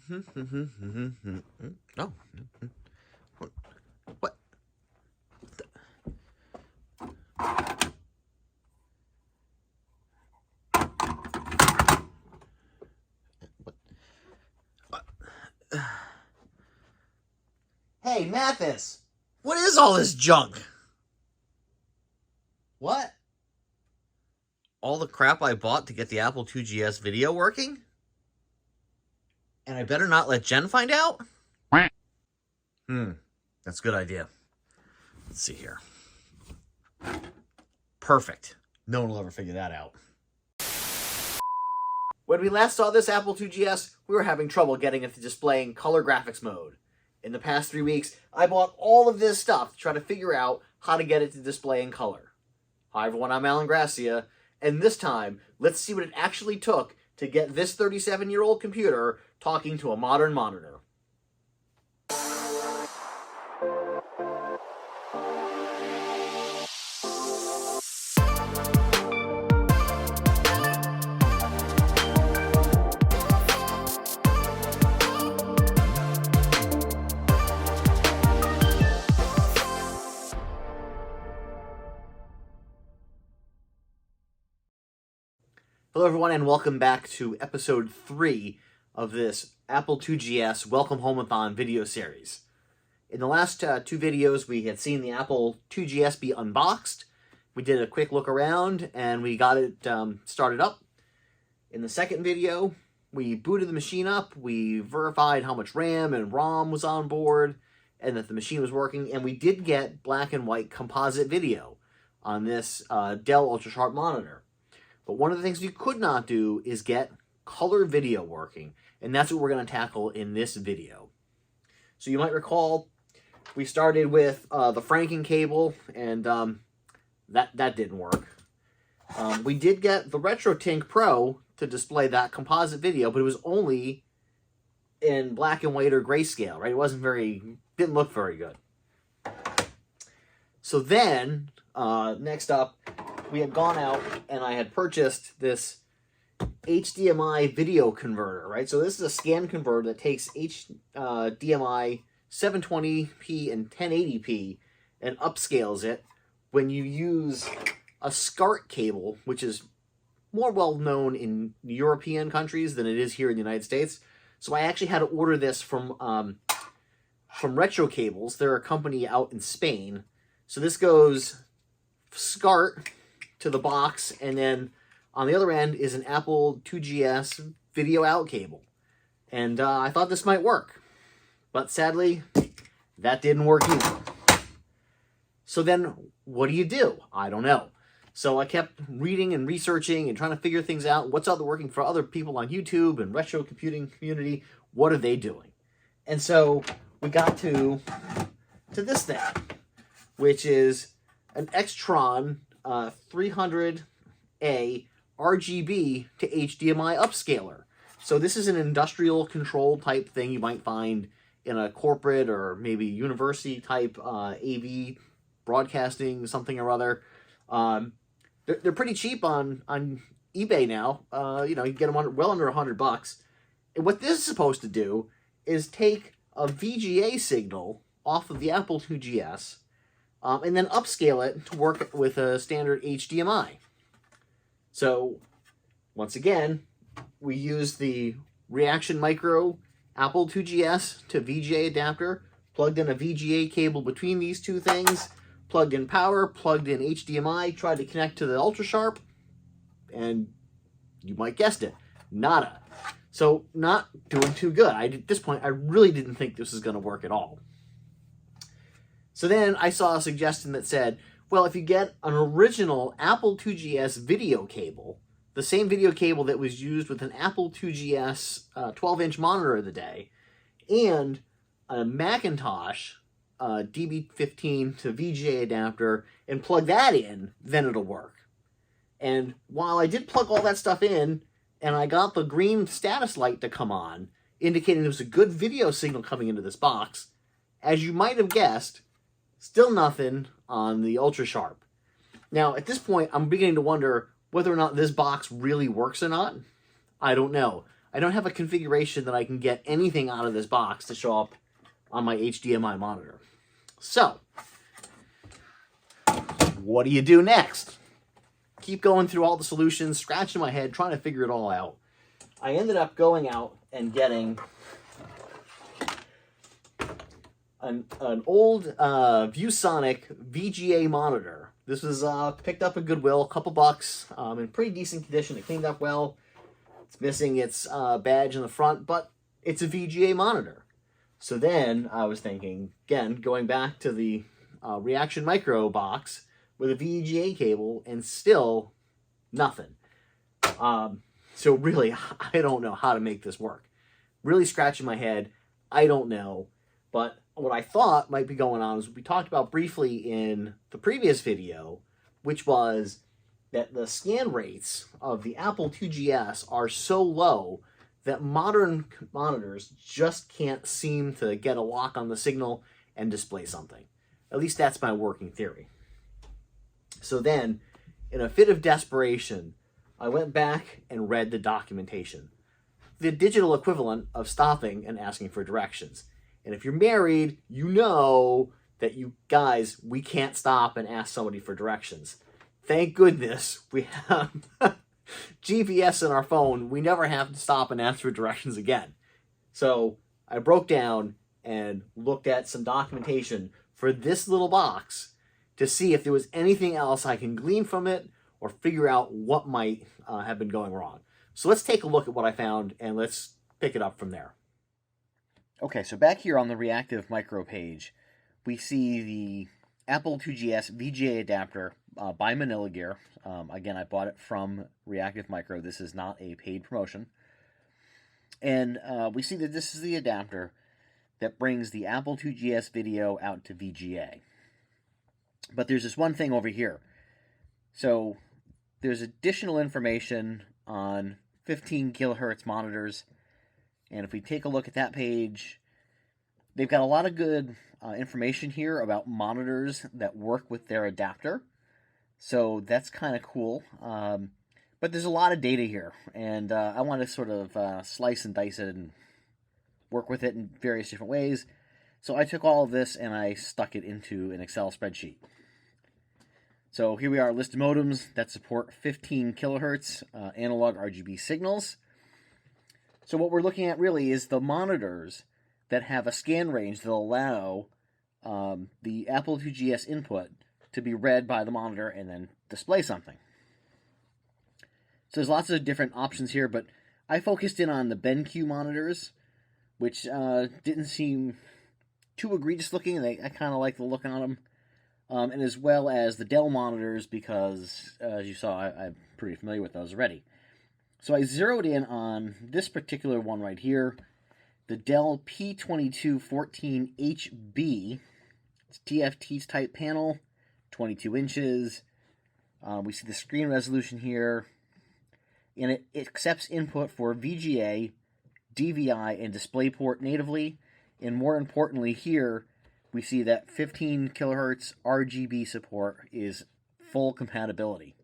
Oh. What? Hey, Mathis! What is all this junk? What? All the crap I bought to get the Apple IIGS video working? And I better not let Jen find out? That's a good idea. Let's see here. Perfect. No one will ever figure that out. When we last saw this Apple IIGS, we were having trouble getting it to display in color graphics mode. In the past 3 weeks, I bought all of this stuff to try to figure out how to get it to display in color. Hi everyone, I'm Alan Gracia, and this time, let's see what it actually took to get this 37-year-old computer talking to a modern monitor. Hello everyone, and welcome back to episode 3 of this Apple IIGS Welcome Home-a-thon video series. In the last 2 videos, we had seen the Apple IIGS be unboxed. We did a quick look around, and we got it started up. In the second video, we booted the machine up, we verified how much RAM and ROM was on board, and that the machine was working, and we did get black and white composite video on this Dell ultra-sharp monitor. But one of the things we could not do is get color video working, and that's what we're going to tackle in this video. So you might recall we started with the franking cable, and that didn't work. We did get the RetroTink Pro to display that composite video, but it was only in black and white or grayscale, right? It didn't look very good. So then, next up, we had gone out and I had purchased this HDMI video converter, right? So this is a scan converter that takes HDMI 720p and 1080p and upscales it when you use a SCART cable, which is more well known in European countries than it is here in the United States. So I actually had to order this from RetroCables. They're a company out in Spain. So this goes SCART to the box, and then on the other end is an Apple IIGS video out cable. And I thought this might work, but sadly, that didn't work either. So then, what do? I don't know. So I kept reading and researching and trying to figure things out. What's out there working for other people on YouTube and retro computing community? What are they doing? And so we got to this thing, which is an Extron 300A RGB to HDMI upscaler. So this is an industrial control type thing you might find in a corporate or maybe university type AV broadcasting something or other. They're pretty cheap on eBay now. You know, you can get them well under $100. And what this is supposed to do is take a VGA signal off of the Apple IIGS and then upscale it to work with a standard HDMI. So, once again, we use the ReActiveMicro Apple IIGS to VGA adapter, plugged in a VGA cable between these two things, plugged in power, plugged in HDMI, tried to connect to the ultra-sharp, and you might guessed it, nada. So, not doing too good. At this point, I really didn't think this was going to work at all. So then I saw a suggestion that said, well, if you get an original Apple IIGS video cable, the same video cable that was used with an Apple IIGS 12-inch monitor of the day, and a Macintosh DB15 to VGA adapter, and plug that in, then it'll work. And while I did plug all that stuff in, and I got the green status light to come on, indicating there was a good video signal coming into this box, as you might have guessed, still nothing on the ultra sharp. Now, at this point, I'm beginning to wonder whether or not this box really works or not. I don't know. I don't have a configuration that I can get anything out of this box to show up on my HDMI monitor. So, what do you do next? Keep going through all the solutions, scratching my head, trying to figure it all out. I ended up going out and getting an old ViewSonic VGA monitor. This was picked up at Goodwill, a couple bucks, in pretty decent condition. It cleaned up well. It's missing its badge in the front, but it's a VGA monitor. So then I was thinking, again, going back to the ReActiveMicro box with a VGA cable, and still nothing. So really, I don't know how to make this work. Really scratching my head. I don't know. But what I thought might be going on is we talked about briefly in the previous video, which was that the scan rates of the Apple IIGS are so low that modern monitors just can't seem to get a lock on the signal and display something. At least that's my working theory. So then, in a fit of desperation, I went back and read the documentation. The digital equivalent of stopping and asking for directions. And if you're married, you know that we can't stop and ask somebody for directions. Thank goodness we have GPS in our phone. We never have to stop and ask for directions again. So I broke down and looked at some documentation for this little box to see if there was anything else I can glean from it or figure out what might have been going wrong. So let's take a look at what I found and let's pick it up from there. Okay, so back here on the ReActiveMicro page, we see the Apple IIGS VGA adapter by Manila Gear. Again, I bought it from ReActiveMicro. This is not a paid promotion. And we see that this is the adapter that brings the Apple IIGS video out to VGA. But there's this one thing over here. So there's additional information on 15 kilohertz monitors. And if we take a look at that page, they've got a lot of good information here about monitors that work with their adapter. So that's kind of cool. But there's a lot of data here. And I want to sort of slice and dice it and work with it in various different ways. So I took all of this and I stuck it into an Excel spreadsheet. So here we are, a list of modems that support 15 kilohertz analog RGB signals. So what we're looking at really is the monitors that have a scan range that allow the Apple IIGS input to be read by the monitor and then display something. So there's lots of different options here, but I focused in on the BenQ monitors, which didn't seem too egregious looking, and I kind of like the look on them. And as well as the Dell monitors, because, as you saw, I'm pretty familiar with those already. So I zeroed in on this particular one right here, the Dell P2214Hb. It's TFT type panel, 22 inches. We see the screen resolution here, and it accepts input for VGA, DVI, and DisplayPort natively. And more importantly here, we see that 15 kilohertz RGB support is full compatibility.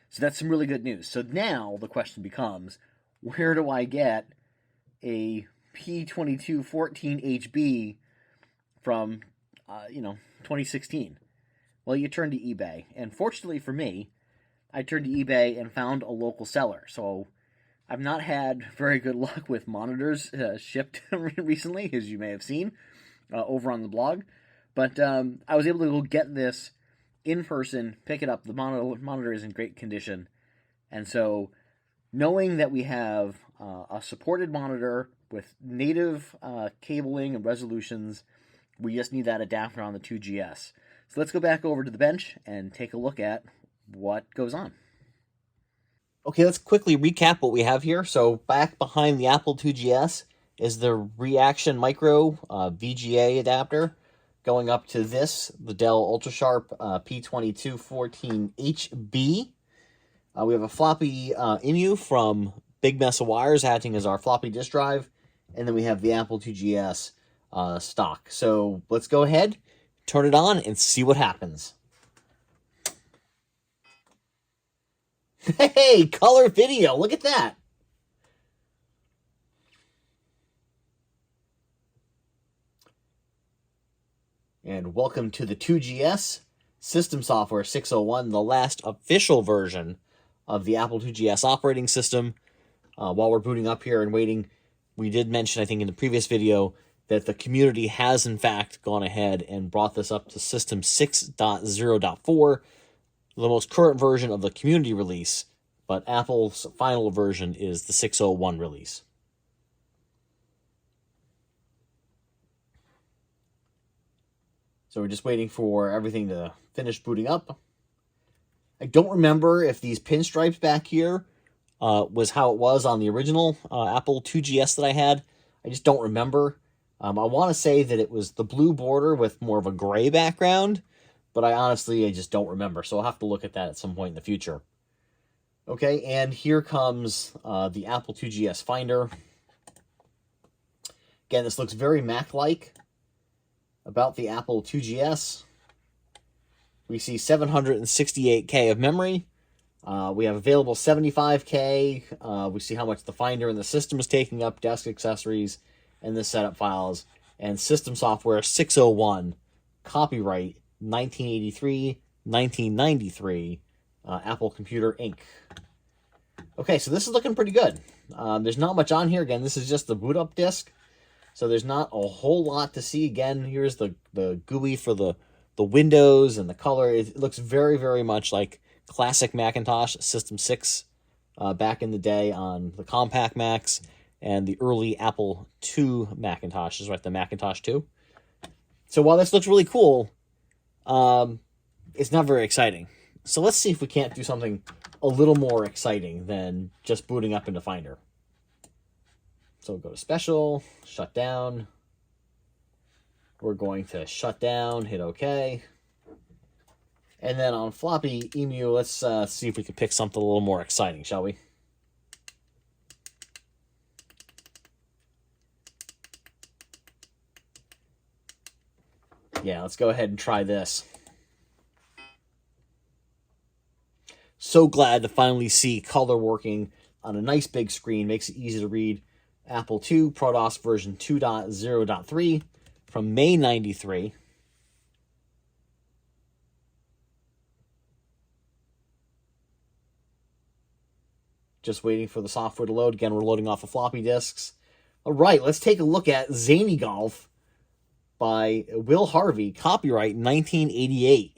So that's some really good news. So now the question becomes, where do I get a P2214HB from, 2016? Well, you turn to eBay. And fortunately for me, I turned to eBay and found a local seller. So I've not had very good luck with monitors shipped recently, as you may have seen over on the blog. But I was able to go get this in person, pick it up. The monitor is in great condition. And so knowing that we have a supported monitor with native cabling and resolutions, we just need that adapter on the 2GS. So let's go back over to the bench and take a look at what goes on. Okay, let's quickly recap what we have here. So back behind the Apple IIGS is the ReActiveMicro VGA adapter. Going up to this, the Dell UltraSharp P2214HB. We have a floppy IMU from Big Mess of Wires acting as our floppy disk drive. And then we have the Apple IIGS stock. So let's go ahead, turn it on, and see what happens. Hey, color video, look at that. and welcome to the 2GS System Software 601, the last official version of the Apple IIGS operating system. While we're booting up here and waiting, we did mention, I think in the previous video, that the community has in fact gone ahead and brought this up to System 6.0.4, the most current version of the community release, but Apple's final version is the 601 release. So we're just waiting for everything to finish booting up. I don't remember if these pinstripes back here was how it was on the original Apple IIGS that I had. I just don't remember. I want to say that it was the blue border with more of a gray background, but I just don't remember. So I'll have to look at that at some point in the future. Okay, and here comes the Apple IIGS Finder. Again, this looks very Mac-like. About the Apple IIGS, we see 768K of memory. We have available 75K. We see how much the Finder in the system is taking up, desk accessories, and the setup files. And system software 601, copyright 1983-1993, Apple Computer Inc. Okay, so this is looking pretty good. There's not much on here. Again, this is just the boot up disk. So there's not a whole lot to see. Again, here's the GUI for the windows and the color. It looks very, very much like classic Macintosh System 6 back in the day on the compact Macs and the early Apple II Macintoshes, right? The Macintosh 2. So while this looks really cool, it's not very exciting. So let's see if we can't do something a little more exciting than just booting up into Finder. So go to Special, Shut Down. We're going to shut down, hit OK. And then on Floppy Emu, let's see if we can pick something a little more exciting, shall we? Yeah, let's go ahead and try this. So glad to finally see color working on a nice big screen. Makes it easy to read. Apple II ProDOS version 2.0.3 from May 93. Just waiting for the software to load. Again, we're loading off of floppy disks. All right, let's take a look at Zany Golf by Will Harvey, copyright 1988.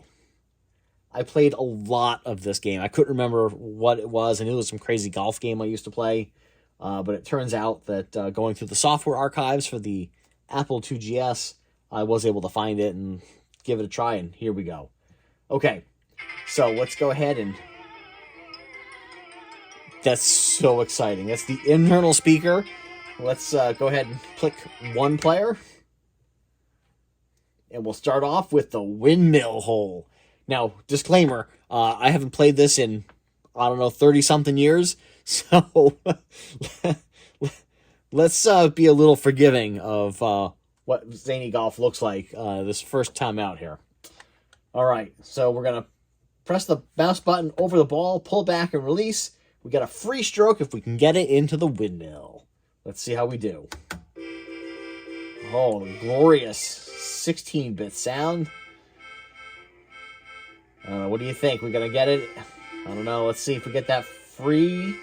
I played a lot of this game. I couldn't remember what it was. I knew it was some crazy golf game I used to play. But it turns out that going through the software archives for the Apple IIGS, I was able to find it and give it a try, and here we go. Okay, so let's go ahead and... That's so exciting. That's the internal speaker. Let's go ahead and click one player. And we'll start off with the windmill hole. Now, disclaimer, I haven't played this in, 30-something years. So let's be a little forgiving of what Zany Golf looks like this first time out here. All right, so we're going to press the mouse button over the ball, pull back and release. We got a free stroke if we can get it into the windmill. Let's see how we do. Oh, glorious 16-bit sound. What do you think? We're going to get it? I don't know. Let's see if we get that free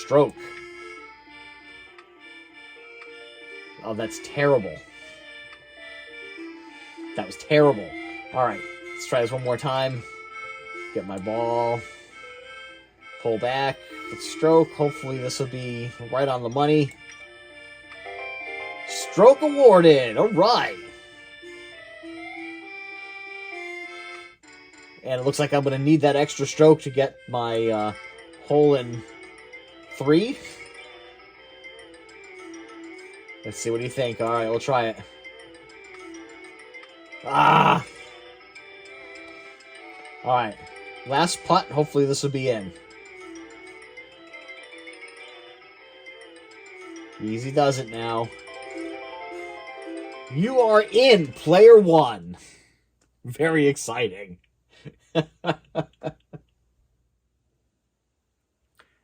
stroke. Oh, that's terrible. That was terrible. All right, let's try this one more time. Get my ball. Pull back. Let's stroke. Hopefully this will be right on the money. Stroke awarded. All right. And it looks like I'm going to need that extra stroke to get my hole in 3. Let's see, what do you think? All right, we'll try it. Ah! All right, last putt. Hopefully this will be in. Easy does it now. You are in, player 1. Very exciting.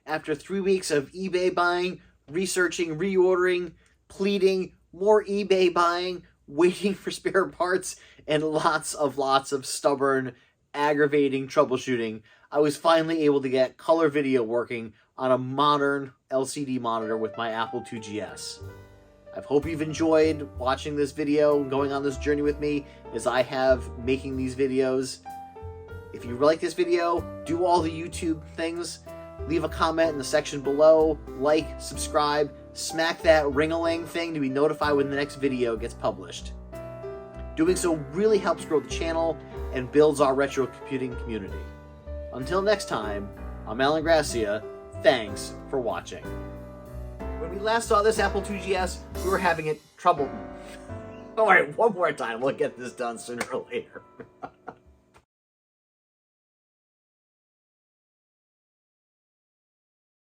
After 3 weeks of eBay buying, researching, reordering, pleading, more eBay buying, waiting for spare parts, and lots of stubborn, aggravating troubleshooting, I was finally able to get color video working on a modern LCD monitor with my Apple IIGS. I hope you've enjoyed watching this video and going on this journey with me as I have making these videos. If you like this video, do all the YouTube things. Leave a comment in the section below, like, subscribe, smack that ring-a-ling thing to be notified when the next video gets published. Doing so really helps grow the channel and builds our retro computing community. Until next time, I'm Alan Gracia. Thanks for watching. When we last saw this Apple IIGS, we were having trouble. Alright, one more time. We'll get this done sooner or later.